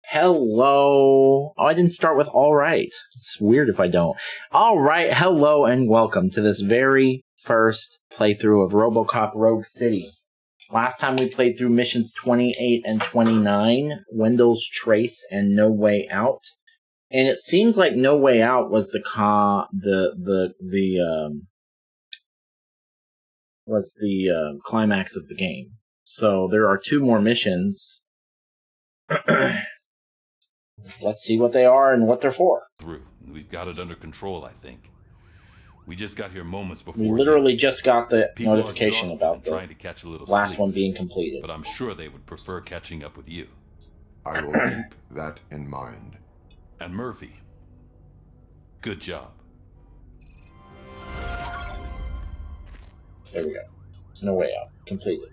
Hello. Oh, I didn't start with all right. It's weird if I don't. All right. Hello and welcome to this very first playthrough of Robocop Rogue City. Last time we played through missions 28 and 29, Wendell's Trace and No Way Out. And it seems like No Way Out was the climax of the game. So there are two more missions. Let's see what they are and what they're for. We've got it under control, I think. We just got here moments before. We literally just got the notification about the trying to catch a little last sleep, one being completed. But I'm sure they would prefer catching up with you. I will keep that in mind. And Murphy, good job. There we go. No Way Out. Completed.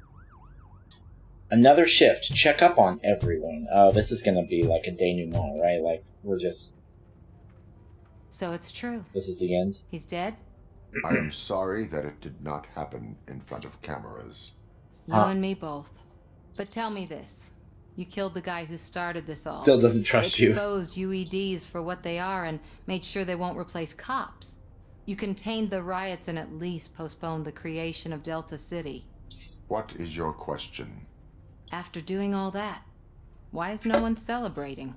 Another shift. Check up on everyone. Oh, this is going to be like a denouement, right? Like, we're just... So it's true. This is the end? He's dead? I am sorry that it did not happen in front of cameras. You and me both. But tell me this. You killed the guy who started this all. Still doesn't trust you. Exposed UEDs for what they are and made sure they won't replace cops. You contained the riots and at least postponed the creation of Delta City. What is your question? After doing all that, why is no one celebrating?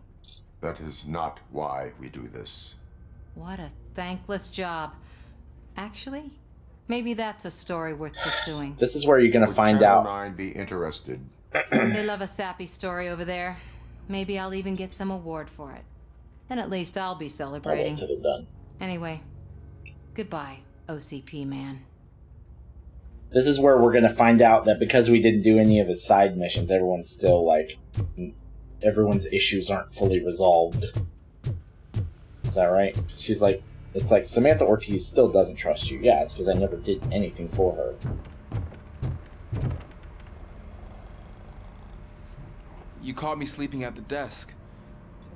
That is not why we do this. What a thankless job. Actually, maybe that's a story worth pursuing. This is where you're going to find out. Would Channel 9 be interested? They love a sappy story over there. Maybe I'll even get some award for it. And at least I'll be celebrating. Until they're done. Anyway, goodbye, OCP man. This is where we're going to find out that because we didn't do any of his side missions, everyone's still like... Everyone's issues aren't fully resolved. Is that right? She's like... It's like, Samantha Ortiz still doesn't trust you. Yeah, it's because I never did anything for her. You caught me sleeping at the desk.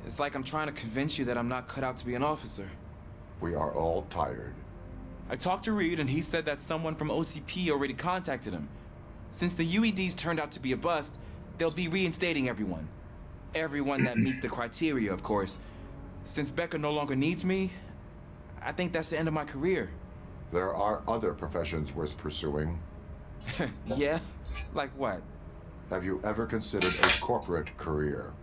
It's like I'm trying to convince you that I'm not cut out to be an officer. We are all tired. I talked to Reed and he said that someone from OCP already contacted him. Since the UEDs turned out to be a bust, they'll be reinstating everyone. Everyone that meets the criteria, of course. Since Becca no longer needs me, I think that's the end of my career. There are other professions worth pursuing. Yeah? Like what? Have you ever considered a corporate career?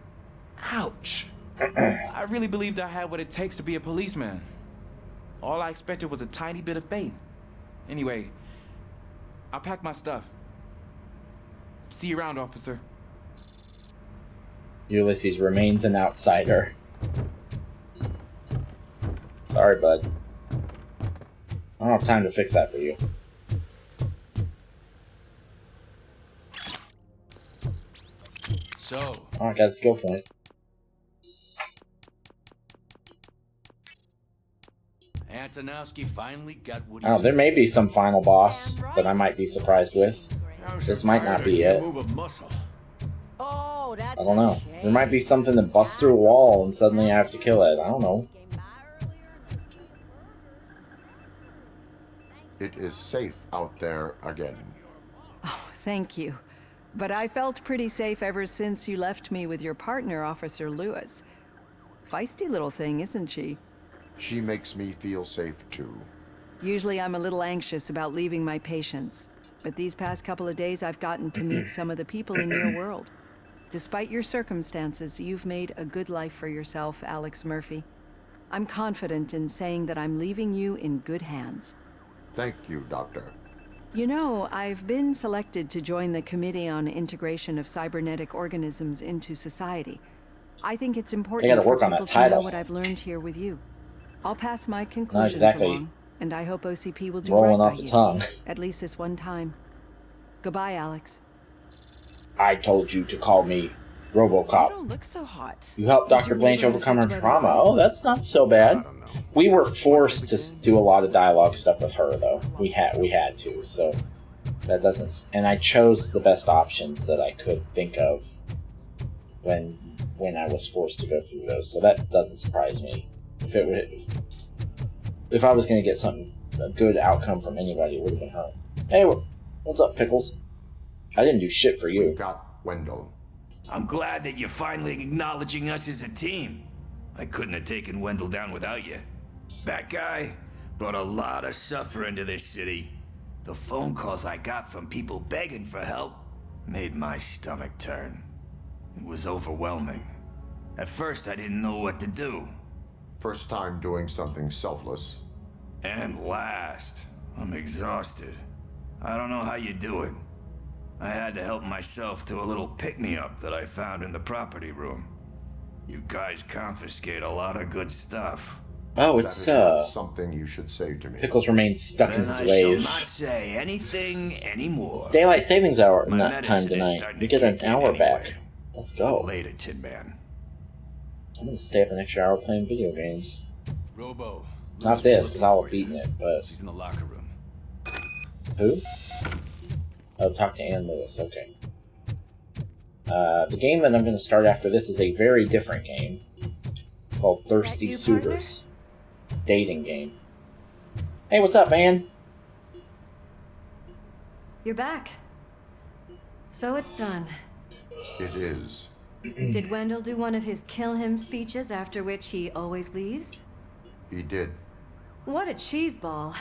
Ouch. I really believed I had what it takes to be a policeman. All I expected was a tiny bit of faith. Anyway, I'll pack my stuff. See you around, officer. Ulysses remains an outsider. Sorry, bud. I don't have time to fix that for you. So, Oh, I got a skill point. Antonowski finally got what he Oh, there may be some final boss that I might be surprised with. This might not be it. Oh, that's I don't know. There might be something that busts through a wall and suddenly I have to kill it. I don't know. It is safe out there again. Oh, thank you. But I felt pretty safe ever since you left me with your partner, Officer Lewis. Feisty little thing, isn't she? She makes me feel safe too. Usually I'm a little anxious about leaving my patients, but these past couple of days I've gotten to meet some of the people in your world. Despite your circumstances, you've made a good life for yourself, Alex Murphy. I'm confident in saying that I'm leaving you in good hands. Thank you, Doctor. You know, I've been selected to join the Committee on Integration of Cybernetic Organisms into Society. I think it's important gotta for work on people that to know title. what I've learned here with you. I'll pass my conclusions exactly along, and I hope OCP will do rolling right off by the you. tongue. At least this one time. Goodbye, Alex. I told you to call me You Robocop. don't look so hot. You helped Is Dr. your Blanche neighborhood overcome her affected by the trauma. riots? Oh, that's not so bad. We were forced to do a lot of dialogue stuff with her, though. We had to, so that doesn't. And I chose the best options that I could think of when I was forced to go through those. So that doesn't surprise me. If I was going to get a good outcome from anybody, it would have been her. Hey, what's up, Pickles? I didn't do shit for We you. got Wendell. I'm glad that you're finally acknowledging us as a team. I couldn't have taken Wendell down without you. That guy brought a lot of suffering to this city. The phone calls I got from people begging for help made my stomach turn. It was overwhelming. At first, I didn't know what to do. First time doing something selfless. And last, I'm exhausted. I don't know how you do it. I had to help myself to a little pick-me-up that I found in the property room. You guys confiscate a lot of good stuff. Oh, That it's is not something you should say to me. Pickles remains stuck in Then his I shall not ways. say anything anymore. It's daylight savings hour My not time medicine is tonight. starting We to get an kick in hour back. anyway. Let's go. Later, Tin Man. I'm gonna stay up an extra hour playing video games. Robo. Not this, because I'll have beaten it, but She's in the locker room. who? Oh, talk to Ann Lewis. Okay. The game that I'm going to start after this is a very different game. It's called Thirsty you, Suitors. Dating game. Hey, what's up, Ann? You're back. So it's done. It is. Did Wendell do one of his kill him speeches after which he always leaves? He did. What a cheeseball.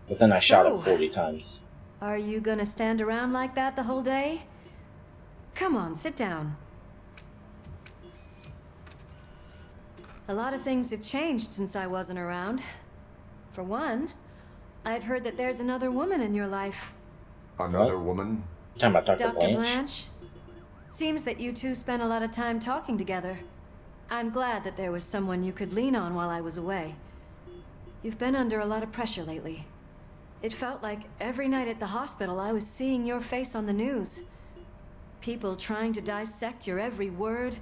But then I shot it So- 40 times. Are you gonna stand around like that the whole day? Come on, sit down. A lot of things have changed since I wasn't around. For one, I've heard that there's another woman in your life. Another woman? You talking about Dr. Dr. Blanche? Blanche? Seems that you two spent a lot of time talking together. I'm glad that there was someone you could lean on while I was away. You've been under a lot of pressure lately. It felt like every night at the hospital I was seeing your face on the news. People trying to dissect your every word,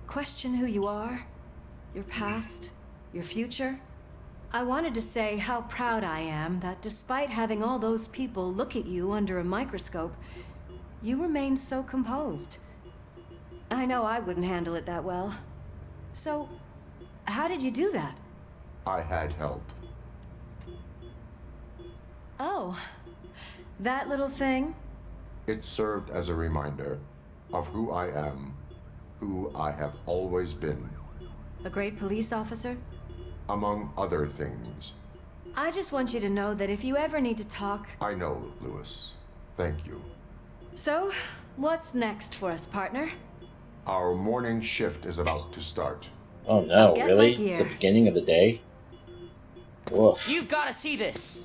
question who you are, your past, your future. I wanted to say how proud I am that despite having all those people look at you under a microscope, you remain so composed. I know I wouldn't handle it that well. So, how did you do that? I had help. Oh, that little thing? It served as a reminder of who I am, who I have always been, A great police officer? among other things. I just want you to know that if you ever need to talk... I know, Lewis. Thank you. So, what's next for us, partner? Our morning shift is about to start. Oh no, I'll get really? my It's the gear. beginning of the day? Woof. You've got to see this!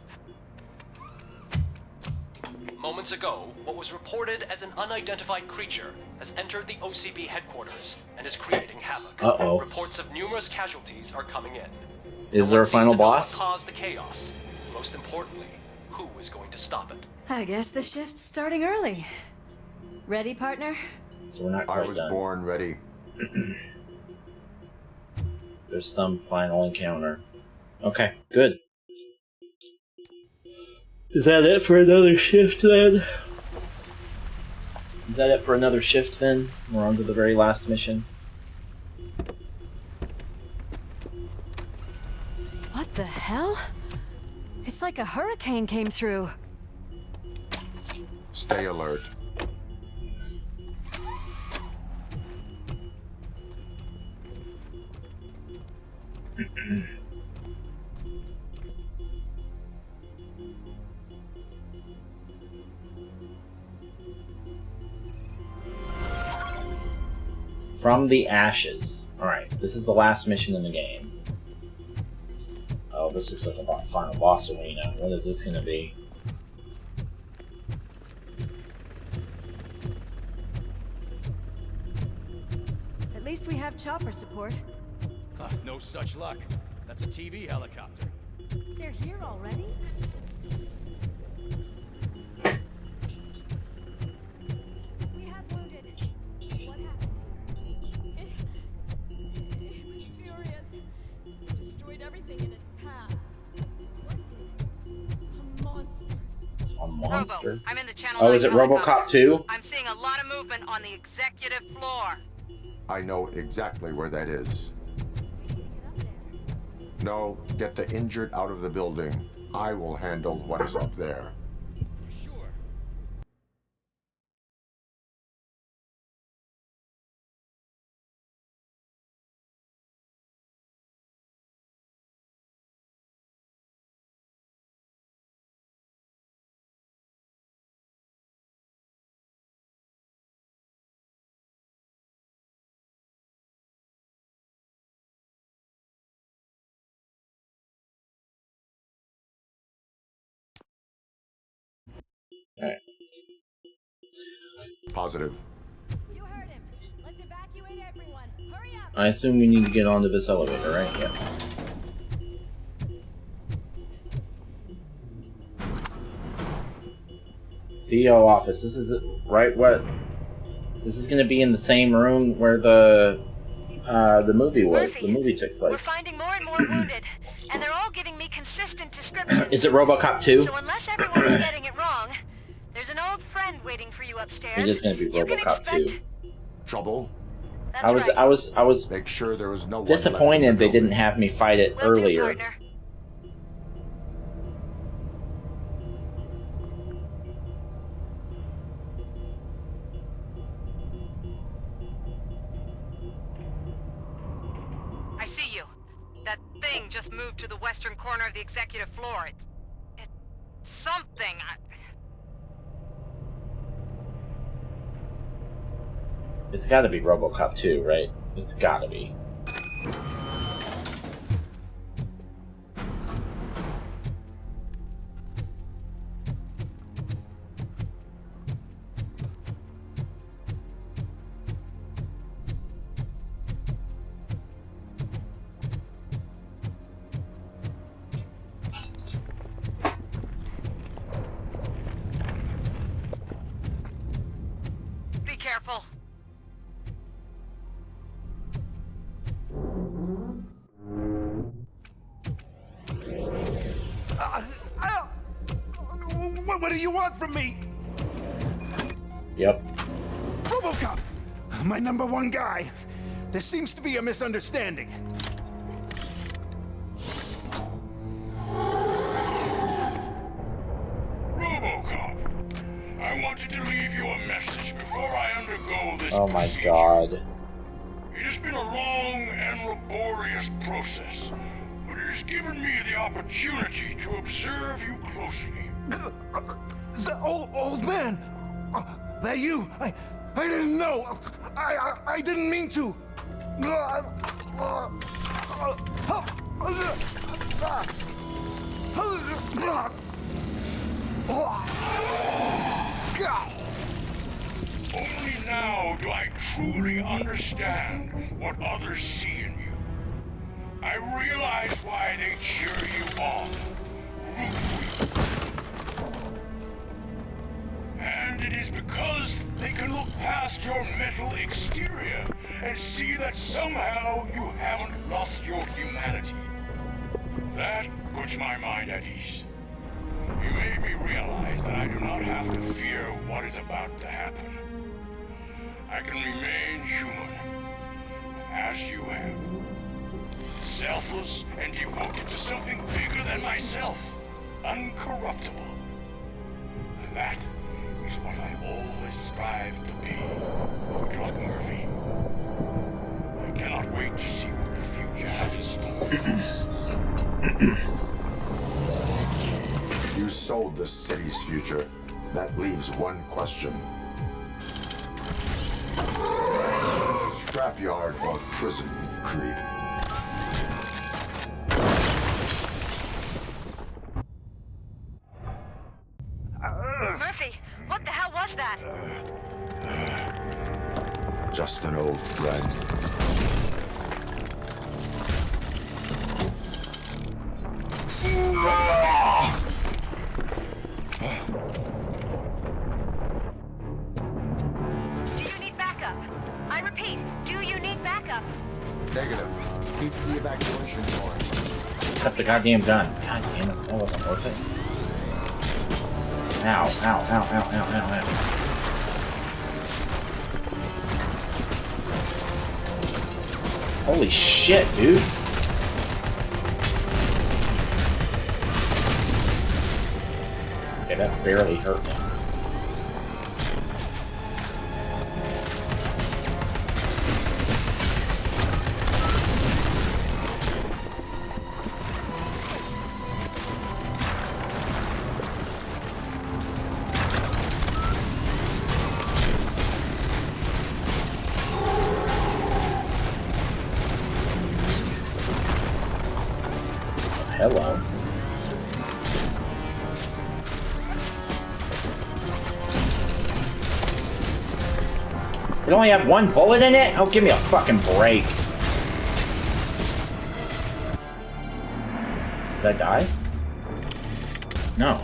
Moments ago, what was reported as an unidentified creature has entered the OCB headquarters and is creating havoc. Uh-oh. Reports of numerous casualties are coming in. Is No there one a final seems to know boss? What caused the chaos? Most importantly, who is going to stop it? I guess the shift's starting early. Ready, partner? So we're not I quite was done. born ready. There's some final encounter. Okay, good. Is that it for another shift then? Is that it for another shift then? We're on to the very last mission. What the hell? It's like a hurricane came through. Stay alert. From the Ashes. Alright, this is the last mission in the game. Oh, this looks like a final boss arena. What is this gonna be? At least we have chopper support. No such luck. That's a TV helicopter. They're here already? We have wounded. What happened here? It was furious. It destroyed everything in its path. What did? A monster. A monster? Robo, I'm in the channel. Oh, is it 9 Robocop helicopter. 2? I'm seeing a lot of movement on the executive floor. I know exactly where that is. We need to get up there. No, get the injured out of the building. I will handle what is up there. Alright. Positive. You heard him. Let's evacuate everyone. Hurry up. I assume we need to get onto this elevator, right? Yeah. CEO office. This is right. What? This is going to be in the same room where the movie was. Murphy, the movie took place. We're finding more and more wounded, and they're all giving me consistent descriptions. Is it Robocop 2? So unless everyone's getting it wrong, there's an old friend waiting for you upstairs. It is going to be Robocop 2. Trouble? That's I was Make sure there was no one disappointed left in the they didn't building. have me fight it Will do, earlier. partner. I see you. That thing just moved to the western corner of the executive floor. It's something. It's got to be Robocop 2, right? It's got to be. Be careful. What do you want from me? Yep. Robocop! My #1 guy. There seems to be a misunderstanding. Robocop, I wanted to leave you a message before I undergo this Oh my procedure. god. It has been a long and laborious process, but it has given me the opportunity to observe you closely. The old man! That you? I didn't know! I didn't mean to! Only now do I truly understand what others see in you. I realize why they cheer you on, root for you. And it is because they can look past your mental exterior and see that somehow you haven't lost your humanity. That puts my mind at ease. You made me realize that I do not have to fear what is about to happen. I can remain human, as you have. Selfless and devoted to something bigger than myself. Uncorruptible. And that is what I always strive to be, Doc Murphy. I cannot wait to see what the future has in store for us. You sold the city's future. That leaves one question. Scrapyard or prison, creep? Murphy, what the hell was that? Just an old friend. Do you need backup? I repeat, do you need backup? Negative. Keep the evacuation going. Cut the goddamn gun. God damn it. That wasn't worth it. Ow, ow, ow, ow, ow, ow, ow. Holy shit, dude. Okay, that barely hurt me. Hello. It only have one bullet in it? Oh, give me a fucking break. Did I die? No.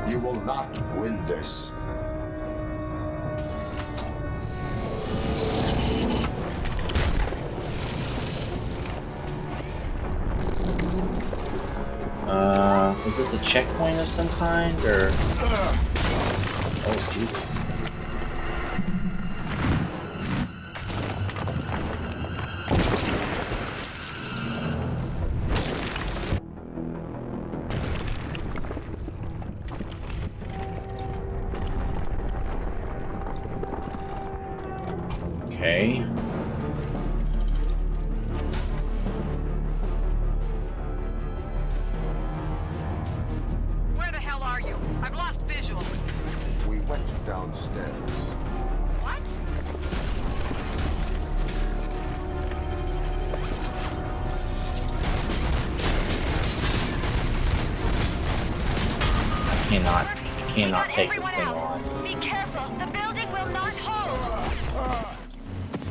You will not win this. Is this a checkpoint of some kind, or... Oh, Jesus. Okay. Where the hell are you? I've lost visual. We went downstairs. What? I cannot take this thing on. Be careful, the building will not hold.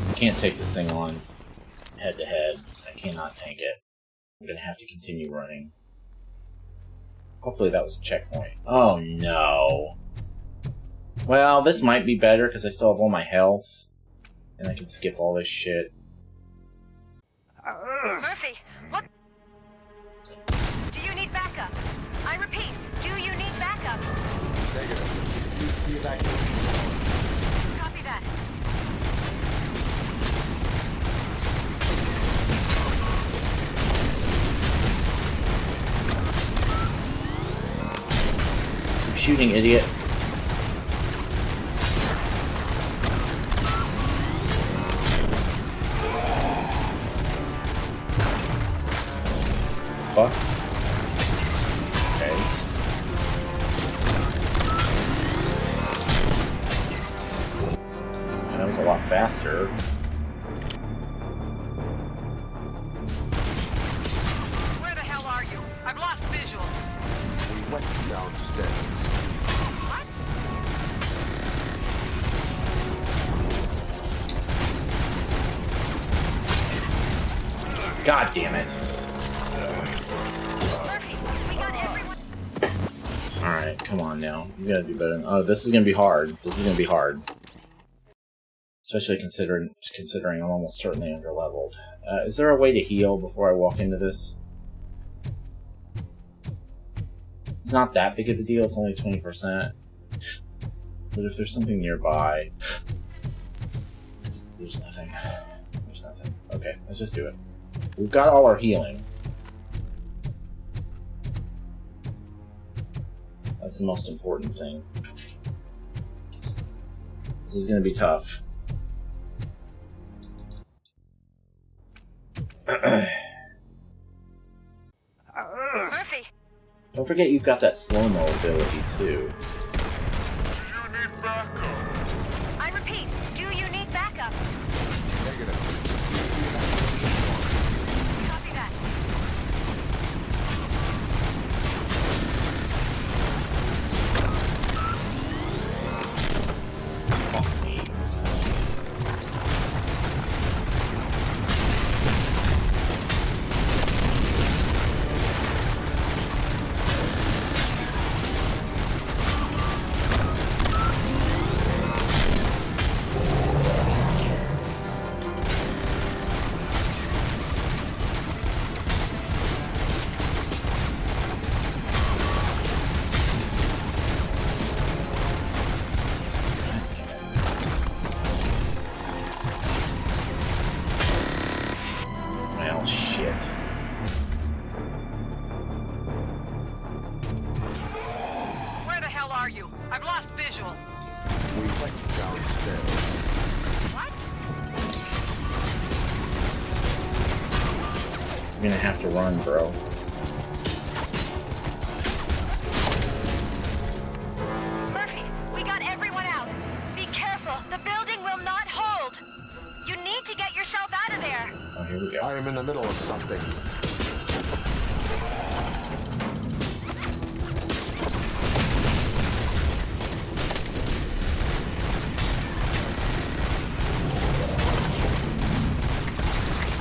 I can't take this thing on head to head. I cannot tank it. I'm gonna have to continue running. Hopefully that was a checkpoint. Oh no. Well, this might be better because I still have all my health. And I can skip all this shit. Murphy, what? Do you need backup? I repeat, do you need backup? Negative. Evacuate. Copy that. Keep shooting, idiot. Fuck. Okay. That was a lot faster. Where the hell are you? I've lost visual. We went downstairs. What? God damn it. Murphy, we got everyone. Alright, come on now. You gotta do better. Oh, this is gonna be hard. This is gonna be hard. Especially considering I'm almost certainly underleveled. Is there a way to heal before I walk into this? It's not that big of a deal, it's only 20%. But if there's something nearby... There's nothing. There's nothing. Okay, let's just do it. We've got all our healing. That's the most important thing. This is gonna be tough. Murphy, Don't forget you've got that slow-mo ability, too. I repeat, do you need backup? Negative. Copy that. Fuck me. Well, shit. Where the hell are you? I've lost visual. We went downstairs. What? You're gonna have to run, bro. Murphy, we got everyone out. Be careful. The building will not hold. You need to get yourself out of there. Oh, here we go. I am in the middle of something.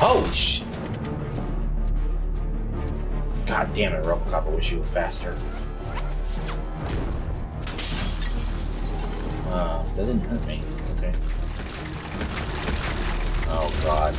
Holy shit! God damn it, Robocop, I wish you were faster. That didn't hurt me. Okay. Oh god.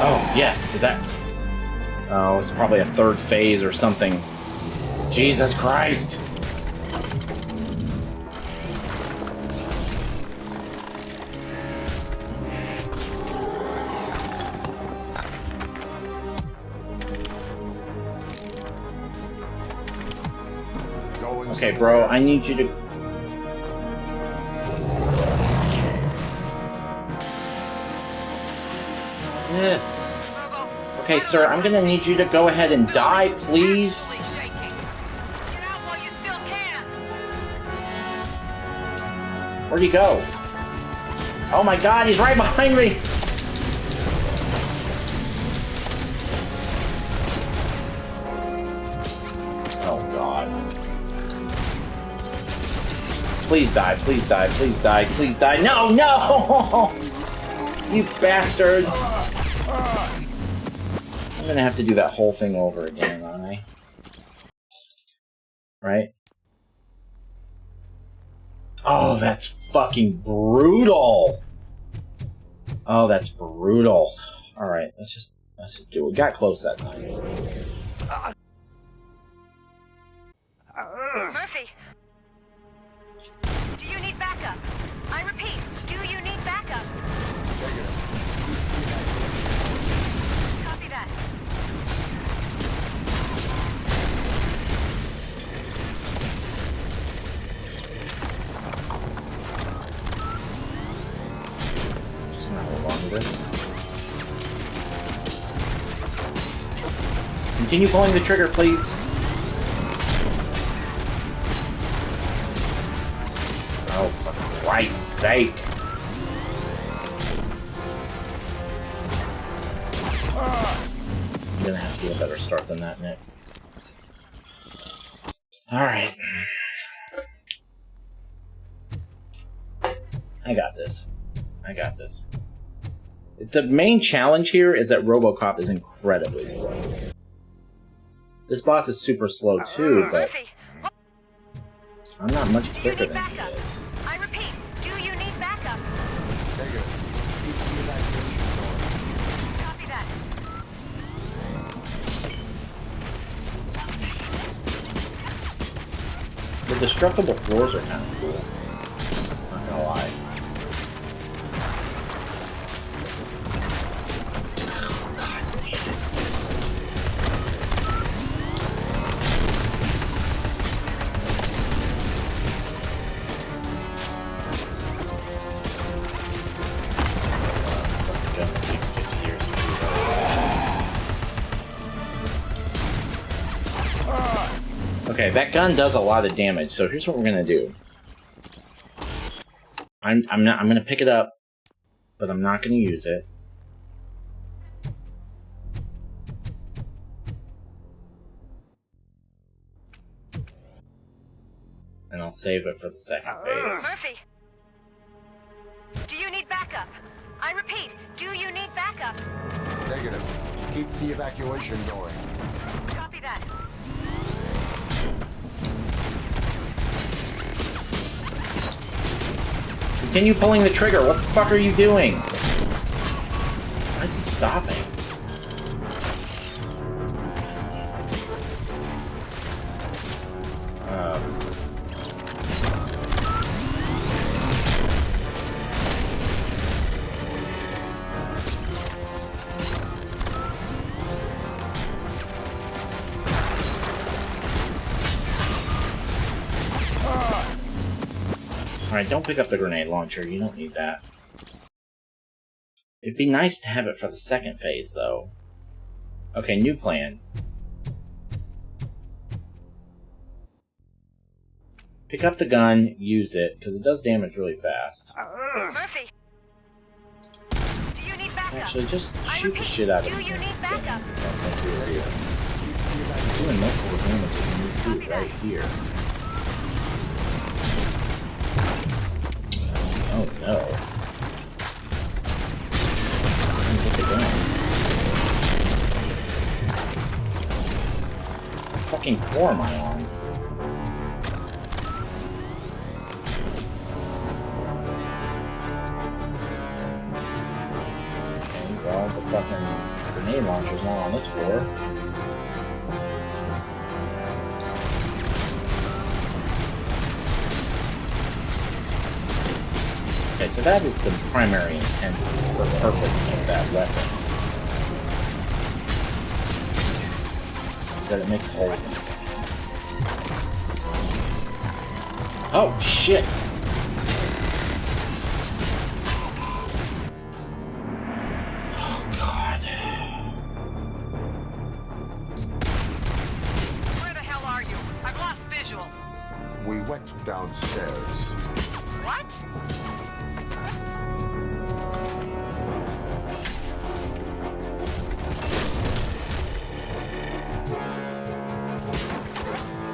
Oh, yes, did that... Oh, it's probably a third phase or something. Jesus Christ! Okay, bro, I need you to... Yes. Okay, sir, I'm gonna need you to go ahead and die, please. Where'd he go? Oh my god, he's right behind me! Oh god. Please die, please die, please die, please die. No, no! You bastard! I'm gonna have to do that whole thing over again, aren't I? Right? Oh, that's fucking brutal! Oh, that's brutal. Alright, let's just do it. We got close that time. Murphy! Do you need backup? I repeat, do you need backup? Copy that. Just gonna hold on to this. Continue pulling the trigger, please. Oh, for Christ's sake. You're gonna have to do a better start than that, Nick. Alright. I got this. I got this. The main challenge here is that Robocop is incredibly slow. This boss is super slow too, but I'm not much quicker than he is. I repeat, do you need backup? Copy that. The destructible floors are kind of cool. Not gonna lie. Okay, that gun does a lot of damage, so here's what we're gonna do. I'm gonna pick it up, but I'm not gonna use it. And I'll save it for the second phase. Murphy! Do you need backup? I repeat, do you need backup? Negative. Keep the evacuation going. Copy that. Continue pulling the trigger. What the fuck are you doing? Why is he stopping? Alright, don't pick up the grenade launcher. You don't need that. It'd be nice to have it for the second phase, though. Okay, new plan. Pick up the gun, use it, because it does damage really fast. Murphy! Do you need backup? Actually, just shoot the shit out of him. Do you need backup? Doing most of the damage you need to do right here. Oh no. Get the gun. What fucking floor am I on? Okay, well, the fucking grenade launcher's not on this floor. Okay, so that is the primary intent or purpose of that weapon. Is that it makes holes in it. Oh, shit! Oh, God. Where the hell are you? I've lost visual. We went downstairs. What?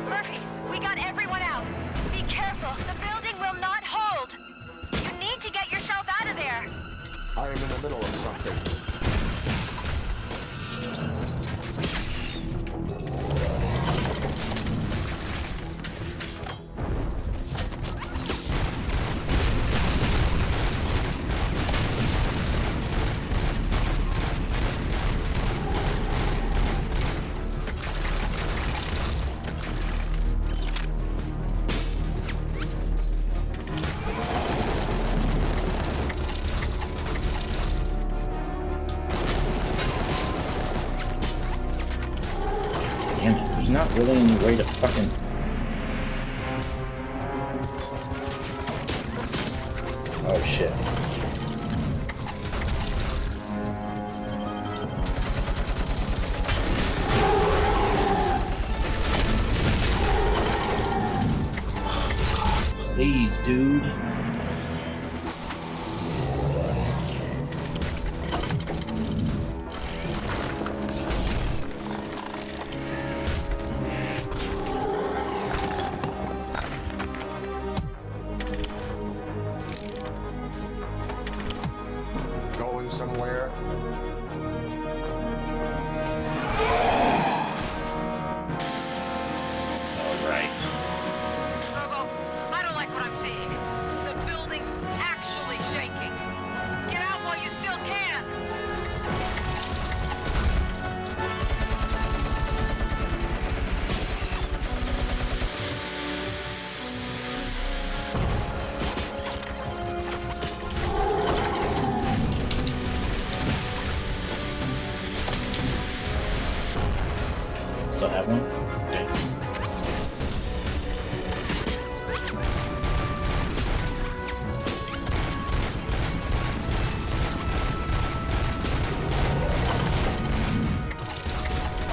Murphy, we got everyone out. Be careful. The building will not hold. You need to get yourself out of there. I am in the middle of something. Damn it, there's not really any way to fucking... Oh shit. Please, dude. Going somewhere? Robo, I don't like what I'm seeing. The building's actually shaking. Get out while you still can. Still have one? Okay.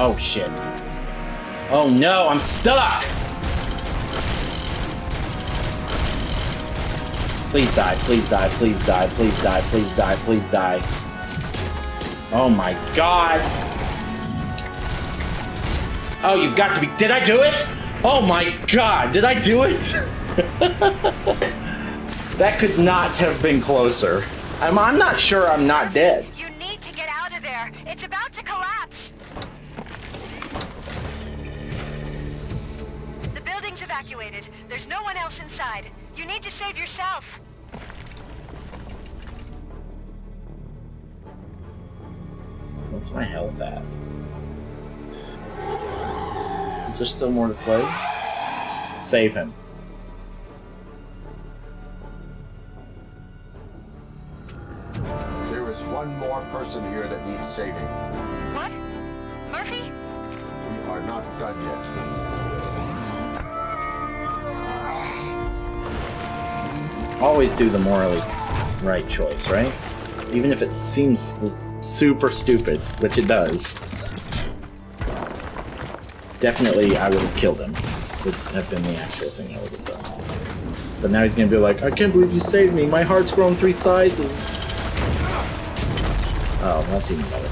Oh shit. Oh no, I'm stuck! Please die, please die, please die, please die, please die, please die. Oh my god! Oh, you've got to be- did I do it? Oh my god, did I do it? That could not have been closer. I'm not sure I'm not dead. You need to get out of there. It's about to collapse. The building's evacuated. There's no one else inside. You need to save yourself. What's my health at? Is there still more to play? Save him. There is one more person here that needs saving. What? Murphy? We are not done yet. Always do the morally right choice, right? Even if it seems super stupid, which it does. Definitely, I would have killed him. Would have been the actual thing I would have done. But now he's gonna be like, I can't believe you saved me. My heart's grown 3 sizes. Oh, that's even better.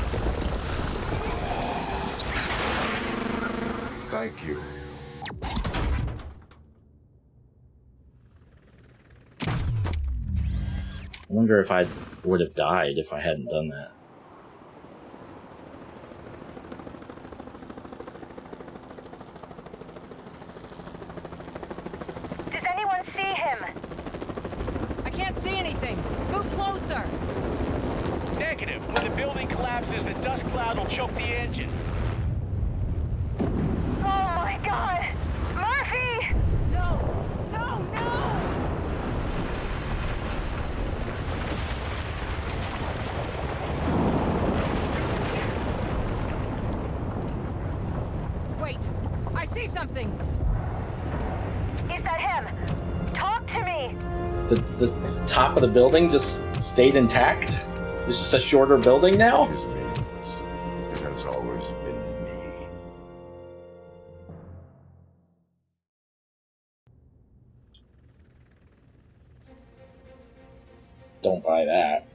Thank you. I wonder if I would have died if I hadn't done that. Does anyone see him? I can't see anything. Move closer. Negative. When the building collapses, the dust cloud will choke the engine. Oh my god! Murphy! No! No! No! Wait! I see something! Is that him? Talk to me! The top of the building just stayed intact? It's just a shorter building now? It is meaningless. It has always been me. Don't buy that.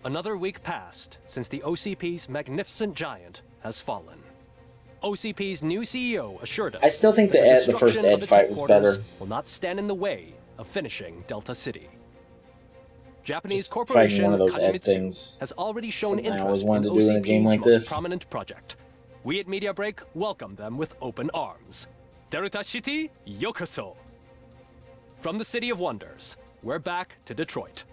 Another week passed since the OCP's magnificent giant has fallen. OCP's new CEO assured us I still think that the first destruction Ed of its fight was headquarters better. will not stand in the way of finishing Delta City. Japanese Just corporation fighting one of those Ed Kagemitsu things. has already shown Something I interest always in wanted to do in a game OCP's like most this. prominent project. We at Media Break welcome them with open arms. Delta City, yokoso. From the City of Wonders, we're back to Detroit.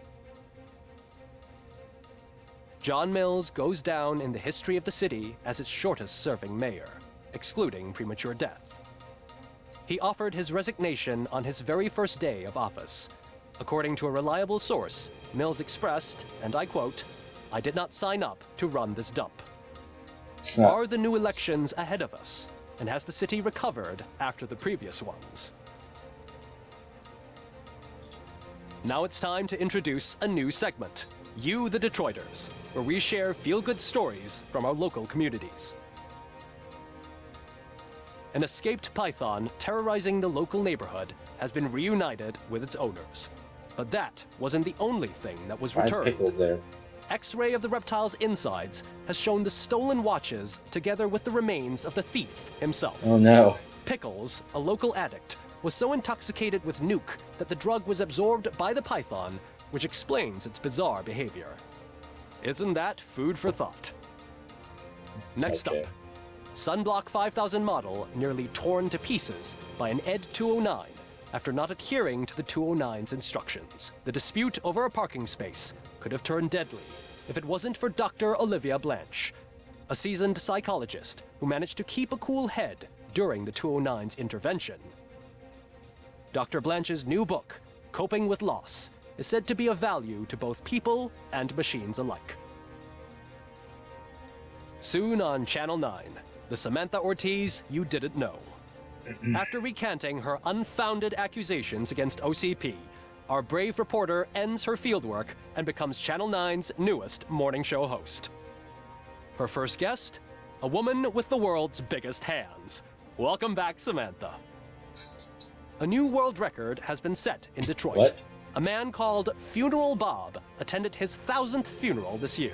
John Mills goes down in the history of the city as its shortest-serving mayor, excluding premature death. He offered his resignation on his very first day of office. According to a reliable source, Mills expressed, and I quote, "I did not sign up to run this dump." Yeah. Are the new elections ahead of us? And has the city recovered after the previous ones? Now it's time to introduce a new segment, You the Detroiters, where we share feel-good stories from our local communities. An escaped python terrorizing the local neighborhood has been reunited with its owners. But that wasn't the only thing that was Why is returned. Pickles there? X-ray of the reptile's insides has shown the stolen watches together with the remains of the thief himself. Oh no. Pickles, a local addict, was so intoxicated with nuke that the drug was absorbed by the python, which explains its bizarre behavior. Isn't that food for thought? Next Okay. up, Sunblock 5000 model nearly torn to pieces by an ED 209 after not adhering to the 209's instructions. The dispute over a parking space could have turned deadly if it wasn't for Dr. Olivia Blanche, a seasoned psychologist who managed to keep a cool head during the 209's intervention. Dr. Blanche's new book, Coping with Loss, is said to be of value to both people and machines alike. Soon on Channel 9, the Samantha Ortiz you didn't know. After recanting her unfounded accusations against OCP, our brave reporter ends her fieldwork and becomes Channel 9's newest morning show host. Her first guest, a woman with the world's biggest hands. Welcome back, Samantha. A new world record has been set in Detroit. What? A man called Funeral Bob attended his 1000th funeral this year.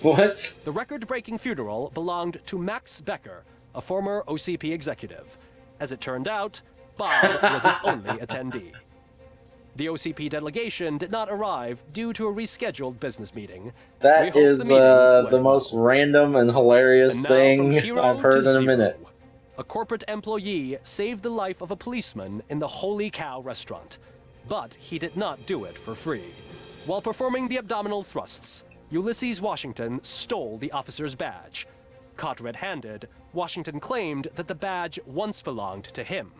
What? The record-breaking funeral belonged to Max Becker, a former OCP executive. As it turned out, Bob was his only attendee. The OCP delegation did not arrive due to a rescheduled business meeting. We That hope is the meeting went the most well. random and hilarious And now from thing hero I've heard to in a zero. minute. A corporate employee saved the life of a policeman in the Holy Cow restaurant, but he did not do it for free. While performing the abdominal thrusts, Ulysses Washington stole the officer's badge. Caught red-handed, Washington claimed that the badge once belonged to him.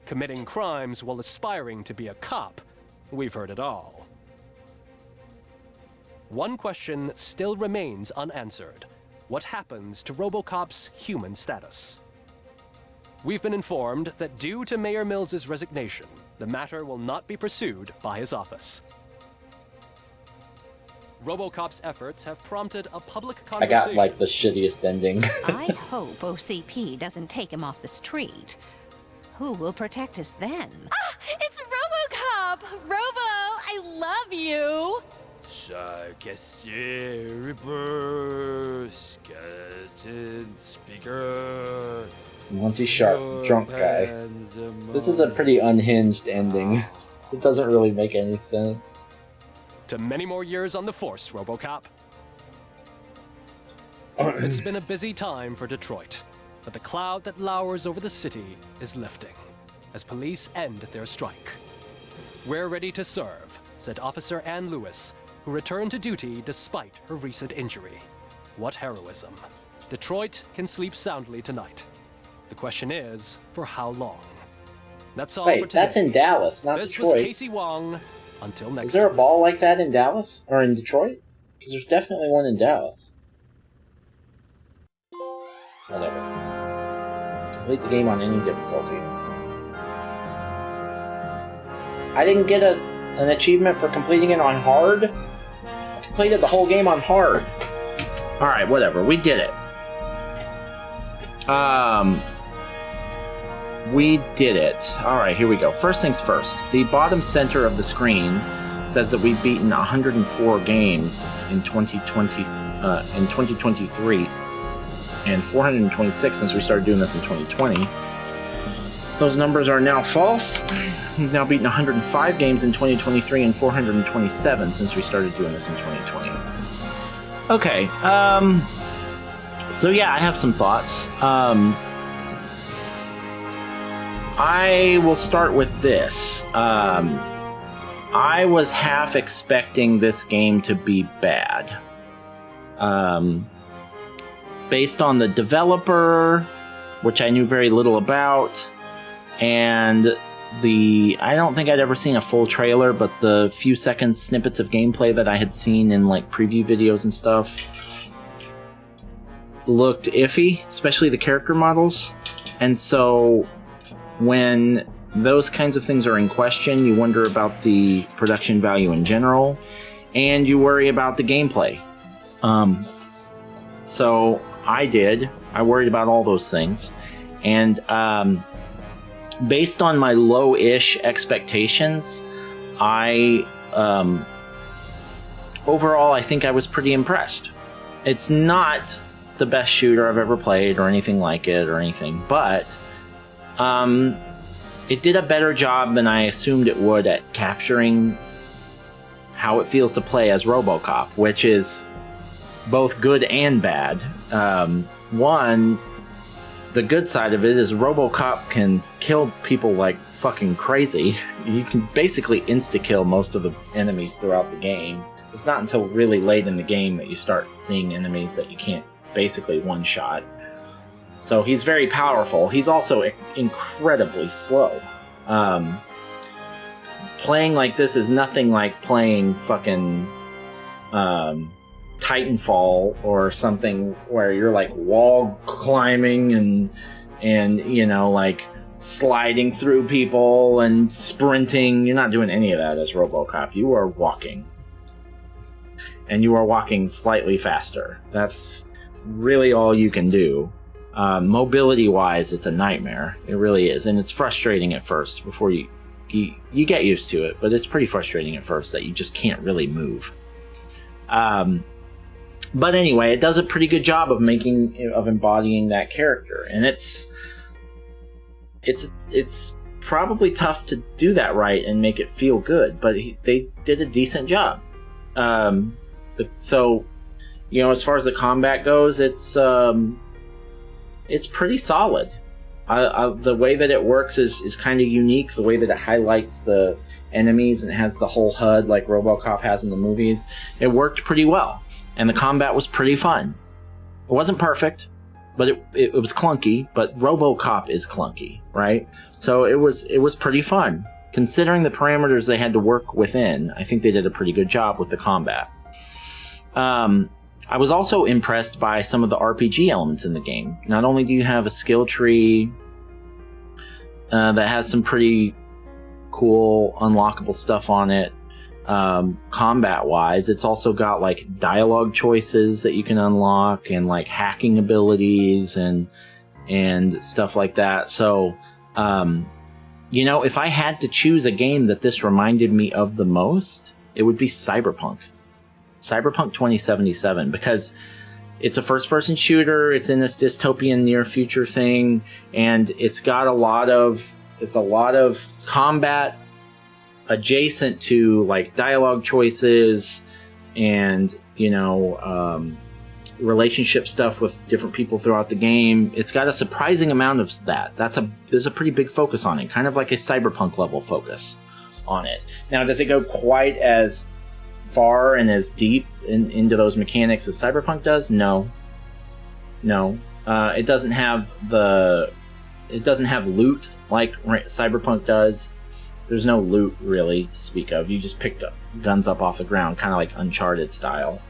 Committing crimes while aspiring to be a cop, we've heard it all. One question still remains unanswered. What happens to Robocop's human status? We've been informed that due to Mayor Mills's resignation, the matter will not be pursued by his office. Robocop's efforts have prompted a public I conversation. got like the shittiest ending. I hope OCP doesn't take him off the street. who will protect us then? Ah, it's Robocop! Robo, I love you! Skeleton speaker. Monty Sharp, drunk guy. This is a pretty unhinged ending. It doesn't really make any sense. To many more years on the force, Robocop. It's been a busy time for Detroit, but the cloud that lowers over the city is lifting as police end their strike. We're ready to serve, said Officer Ann Lewis, who returned to duty despite her recent injury. What heroism. Detroit can sleep soundly tonight. The question is, for how long? That's all for Wait, today. that's in Dallas, not This Detroit. was Casey Wong. Until next Is there a time. ball like that in Dallas? Or in Detroit? Because there's definitely one in Dallas. Whatever. Complete the game on any difficulty. I didn't get an achievement for completing it on hard? I completed the whole game on hard. Alright, whatever. We did it. We did it. Alright, here we go. First things first. The bottom center of the screen says that we've beaten 104 games in 2023 and 426 since we started doing this in 2020. Those numbers are now false. We've now beaten 105 games in 2023 and 427 since we started doing this in 2020. Okay, so yeah, I have some thoughts. I will start with this. I was half expecting this game to be bad. Based on the developer, which I knew very little about, and I don't think I'd ever seen a full trailer, but the few seconds snippets of gameplay that I had seen in like preview videos and stuff looked iffy, especially the character models. And so when those kinds of things are in question, you wonder about the production value in general, and you worry about the gameplay. So I worried about all those things. And based on my low-ish expectations, overall, I think I was pretty impressed. It's not the best shooter I've ever played or anything like it or anything, but it did a better job than I assumed it would at capturing how it feels to play as Robocop, which is both good and bad. One, the good side of it is Robocop can kill people like fucking crazy. You can basically insta-kill most of the enemies throughout the game. It's not until really late in the game that you start seeing enemies that you can't basically one-shot. So he's very powerful. He's also incredibly slow. Playing like this is nothing like playing fucking Titanfall or something where you're like wall climbing and you know, like sliding through people and sprinting. You're not doing any of that as Robocop. You are walking. And you are walking slightly faster. That's really all you can do. Mobility-wise, it's a nightmare. It really is. And it's frustrating at first before you get used to it, but it's pretty frustrating at first that you just can't really move. But anyway, it does a pretty good job of embodying that character, and it's probably tough to do that right and make it feel good, but they did a decent job. So, you know, as far as the combat goes, it's pretty solid. The way that it works is kind of unique. The way that it highlights the enemies and has the whole HUD like Robocop has in the movies, it worked pretty well. And the combat was pretty fun. It wasn't perfect, but it was clunky, but Robocop is clunky, right? So it was pretty fun. Considering the parameters they had to work within, I think they did a pretty good job with the combat. I was also impressed by some of the RPG elements in the game. Not only do you have a skill tree that has some pretty cool unlockable stuff on it, combat-wise, it's also got like dialogue choices that you can unlock and like hacking abilities and stuff like that. So You know, if I had to choose a game that this reminded me of the most, it would be Cyberpunk 2077, because it's a first-person shooter. It's in this dystopian near-future thing, and it's got a lot of combat adjacent to like dialogue choices and, you know, relationship stuff with different people throughout the game. It's got a surprising amount of that. There's a pretty big focus on it, kind of like a Cyberpunk level focus on it. Now, does it go quite as far and as deep into those mechanics as Cyberpunk does? No. It doesn't have loot like Cyberpunk does. There's no loot really to speak of. You just pick guns up off the ground, kind of like Uncharted style.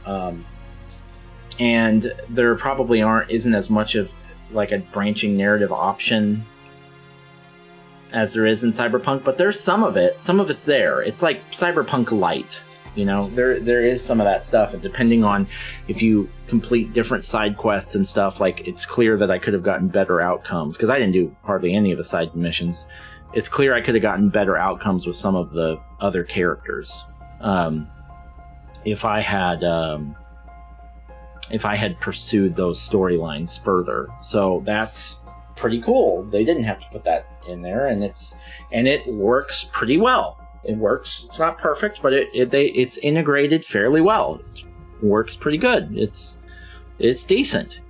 And there probably isn't as much of like a branching narrative option as there is in Cyberpunk, but there's some of it. Some of it's there. It's like Cyberpunk light. You know, there is some of that stuff, and depending on if you complete different side quests and stuff, like it's clear that I could have gotten better outcomes, because I didn't do hardly any of the side missions. It's clear I could have gotten better outcomes with some of the other characters if I had pursued those storylines further. So that's pretty cool. They didn't have to put that in there, and it works pretty well. It works. It's not perfect, but it's integrated fairly well. It works pretty good. It's decent.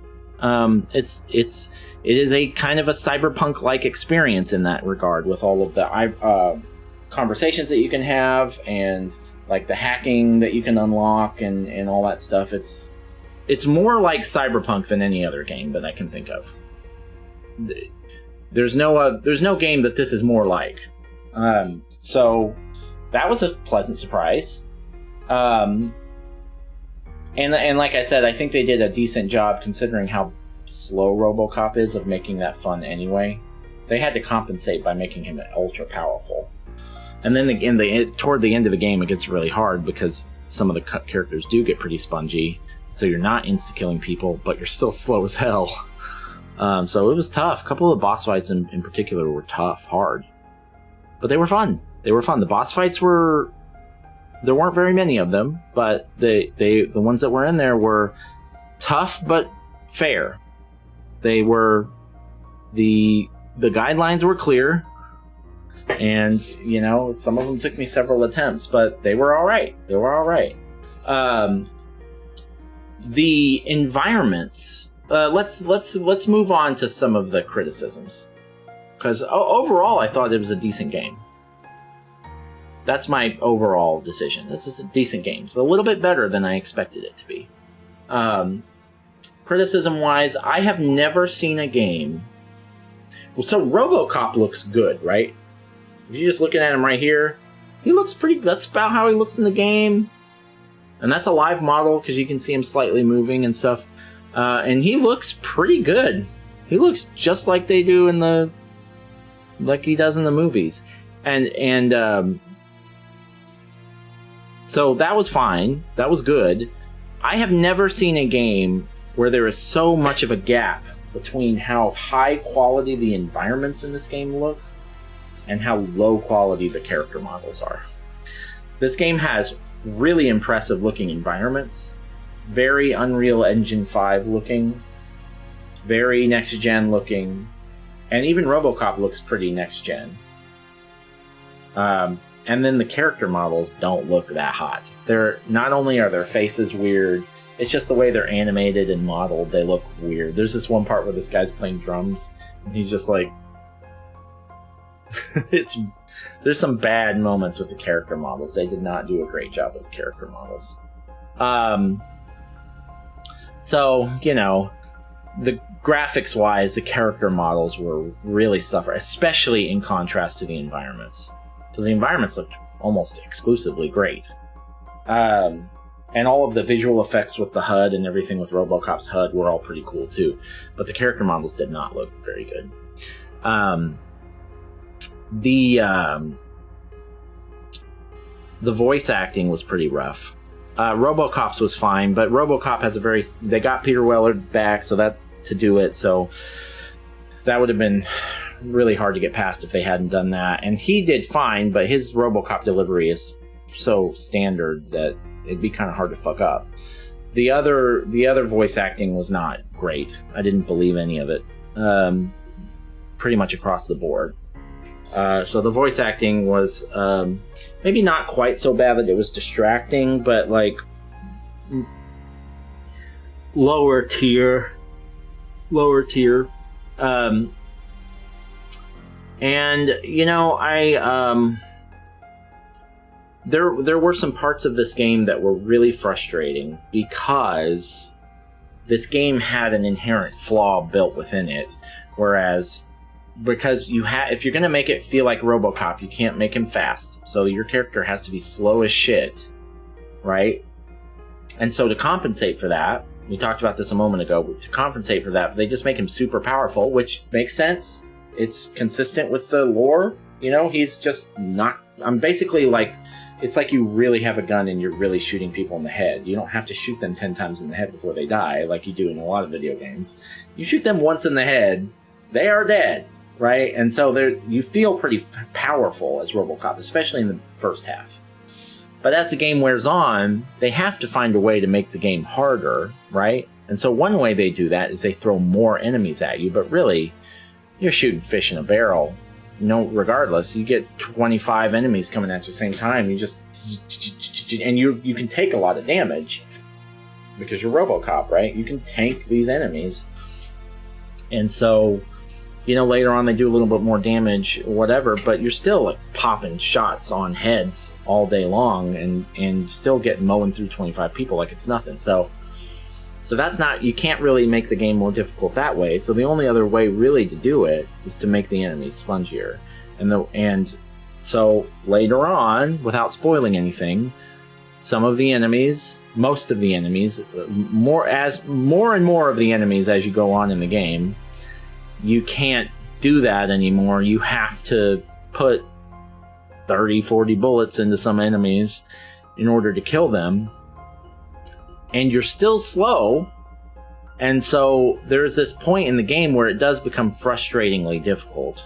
It is a kind of a Cyberpunk-like experience in that regard, with all of the conversations that you can have and like the hacking that you can unlock and all that stuff. It's more like Cyberpunk than any other game that I can think of. There's no game that this is more like. So that was a pleasant surprise. And like I said, I think they did a decent job considering how slow Robocop is of making that fun anyway. They had to compensate by making him ultra powerful. And then toward the end of the game, it gets really hard because some of the characters do get pretty spongy. So you're not insta-killing people, but you're still slow as hell. So it was tough. A couple of the boss fights in particular were tough, hard. But they were fun. The boss fights there weren't very many of them, but the ones that were in there were tough but fair. They were the guidelines were clear, and you know, some of them took me several attempts, but they were all right. The environments. Let's move on to some of the criticisms, because overall I thought it was a decent game. That's my overall decision. This is a decent game. It's a little bit better than I expected it to be. Criticism-wise, I have never seen a game... Well, so Robocop looks good, right? If you're just looking at him right here, he looks pretty... That's about how he looks in the game. And that's a live model, because you can see him slightly moving and stuff. And he looks pretty good. He looks just like they do in the... like he does in the movies. And so that was fine. That was good. I have never seen a game where there is so much of a gap between how high quality the environments in this game look and how low quality the character models are. This game has really impressive looking environments, very Unreal Engine 5 looking, very next gen looking, and even Robocop looks pretty next gen. And then the character models don't look that hot. Not only are their faces weird, it's just the way they're animated and modeled. They look weird. There's this one part where this guy's playing drums, and he's just like... There's some bad moments with the character models. They did not do a great job with the character models. So, you know, the graphics-wise, the character models were really suffer, especially in contrast to the environments. Because the environments looked almost exclusively great. And all of the visual effects with the HUD and everything with Robocop's HUD were all pretty cool too. But the character models did not look very good. The voice acting was pretty rough. RoboCop's was fine, but RoboCop has they got Peter Weller back, so that to do it. So that would have been really hard to get past if they hadn't done that. And he did fine, but his Robocop delivery is so standard that it'd be kind of hard to fuck up. The other voice acting was not great. I didn't believe any of it, pretty much across the board. So the voice acting was maybe not quite so bad that it was distracting, but like lower tier. And you know, there were some parts of this game that were really frustrating because this game had an inherent flaw built within it, whereas because if you're going to make it feel like Robocop, you can't make him fast, so your character has to be slow as shit, right? And so to compensate for that, we talked about this a moment ago, to compensate for that, they just make him super powerful, which makes sense. It's consistent with the lore, you know. He's just not... I'm basically like... It's like you really have a gun and you're really shooting people in the head. You don't have to shoot them 10 times in the head before they die, like you do in a lot of video games. You shoot them once in the head, they are dead, right? And so you feel pretty powerful as Robocop, especially in the first half. But as the game wears on, they have to find a way to make the game harder, right? And so one way they do that is they throw more enemies at you, but really, you're shooting fish in a barrel. You know, regardless, you get 25 enemies coming at you at the same time. You just... And you can take a lot of damage because you're Robocop, right? You can tank these enemies. And so, you know, later on they do a little bit more damage or whatever, but you're still like popping shots on heads all day long and still getting mowing through 25 people like it's nothing. So that's not... You can't really make the game more difficult that way. So the only other way really to do it is to make the enemies spongier. And so later on, without spoiling anything, some of the enemies, most of the enemies, more and more of the enemies as you go on in the game, you can't do that anymore. You have to put 30, 40 bullets into some enemies in order to kill them. And you're still slow, and so there's this point in the game where it does become frustratingly difficult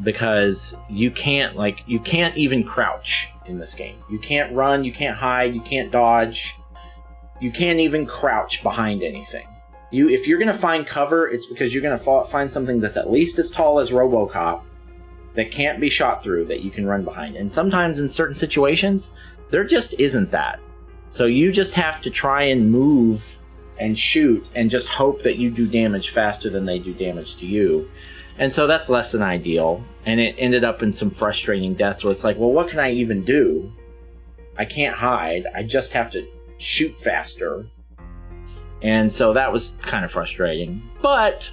because you can't even crouch in this game. You can't run, you can't hide, you can't dodge, you can't even crouch behind anything. If you're going to find cover, it's because you're going to find something that's at least as tall as Robocop that can't be shot through, that you can run behind. And sometimes in certain situations, there just isn't that. So you just have to try and move and shoot and just hope that you do damage faster than they do damage to you. And so that's less than ideal. And it ended up in some frustrating deaths where it's like, well, what can I even do? I can't hide. I just have to shoot faster. And so that was kind of frustrating. But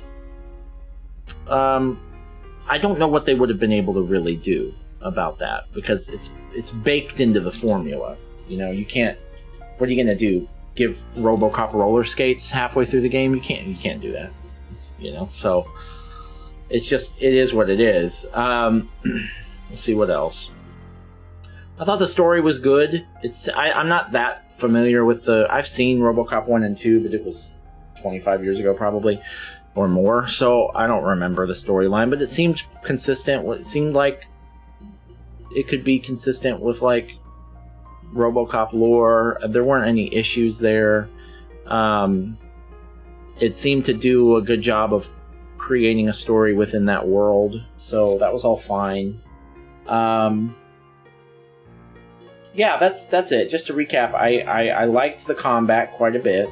I don't know what they would have been able to really do about that, because it's baked into the formula. You know, you can't... What are you going to do? Give Robocop roller skates halfway through the game? You can't do that. You know, so it is what it is. Let's see what else. I thought the story was good. I'm not that familiar with I've seen Robocop 1 and 2, but it was 25 years ago probably, or more, so I don't remember the storyline, but it seemed consistent. It seemed like it could be consistent with like Robocop lore. There weren't any issues there. It seemed to do a good job of creating a story within that world, so that was all fine. Yeah, that's it. Just to recap, I liked the combat quite a bit.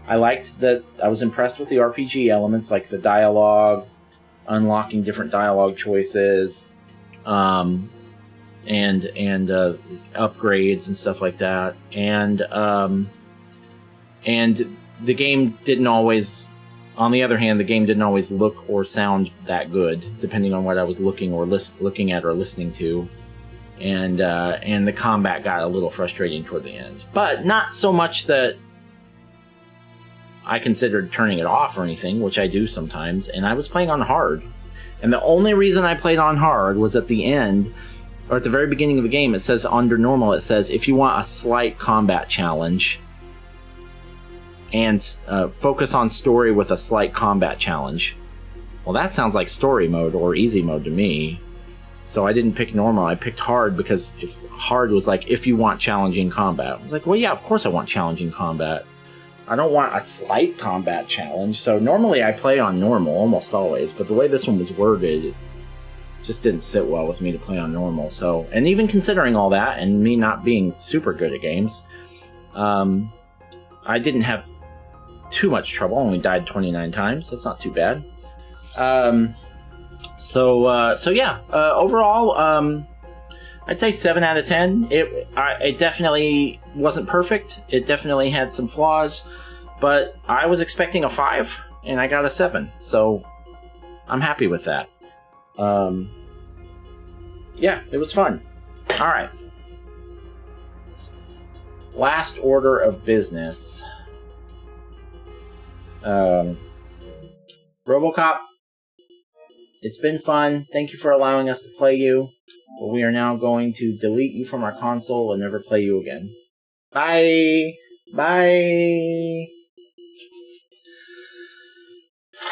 I was impressed with the RPG elements, like the dialogue, unlocking different dialogue choices, and upgrades and stuff like that. And the game didn't always, on the other hand, the game didn't always look or sound that good, depending on what I was looking at or listening to. And the combat got a little frustrating toward the end, but not so much that I considered turning it off or anything, which I do sometimes. And I was playing on hard, and the only reason I played on hard was at the end, or at the very beginning of the game. It says under normal, it says if you want a slight combat challenge and focus on story with a slight combat challenge, Well, that sounds like story mode or easy mode to me. So I didn't pick normal. I picked hard because if hard was like, if you want challenging combat. I was like, well, yeah, of course I want challenging combat. I don't want a slight combat challenge. So normally I play on normal almost always, but the way this one was worded, it just didn't sit well with me to play on normal. So, and even considering all that and me not being super good at games, I didn't have too much trouble. I only died 29 times. That's not too bad. So yeah, overall, I'd say 7 out of 10. It definitely wasn't perfect. It definitely had some flaws, but I was expecting a 5 and I got a 7. So I'm happy with that. Yeah, it was fun. All right. Last order of business. Robocop. It's been fun. Thank you for allowing us to play you. But we are now going to delete you from our console and never play you again. Bye! Bye!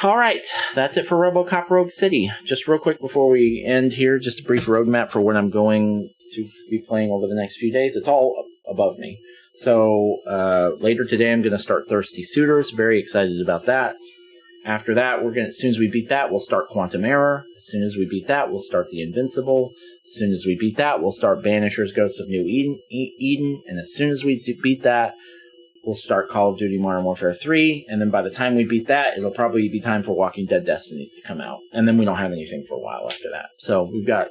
Alright, that's it for Robocop Rogue City. Just real quick before we end here, just a brief roadmap for what I'm going to be playing over the next few days. It's all above me. So, later today I'm going to start Thirsty Suitors. Very excited about that. After that, as soon as we beat that, we'll start Quantum Error. As soon as we beat that, we'll start The Invincible. As soon as we beat that, we'll start Banisher's Ghosts of New Eden. And as soon as we beat that, we'll start Call of Duty Modern Warfare 3. And then by the time we beat that, it'll probably be time for Walking Dead Destinies to come out. And then we don't have anything for a while after that. So we've got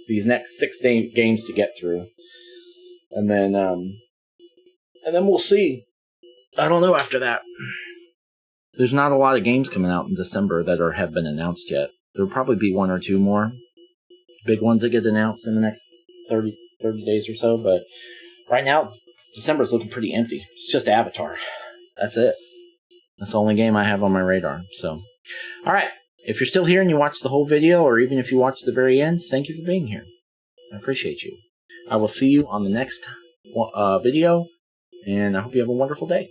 these next 6 games to get through. And then we'll see. I don't know after that. There's not a lot of games coming out in December that have been announced yet. There'll probably be 1 or 2 more big ones that get announced in the next 30 days or so. But right now, December's looking pretty empty. It's just Avatar. That's it. That's the only game I have on my radar. So, all right. If you're still here and you watched the whole video, or even if you watched the very end, thank you for being here. I appreciate you. I will see you on the next video, and I hope you have a wonderful day.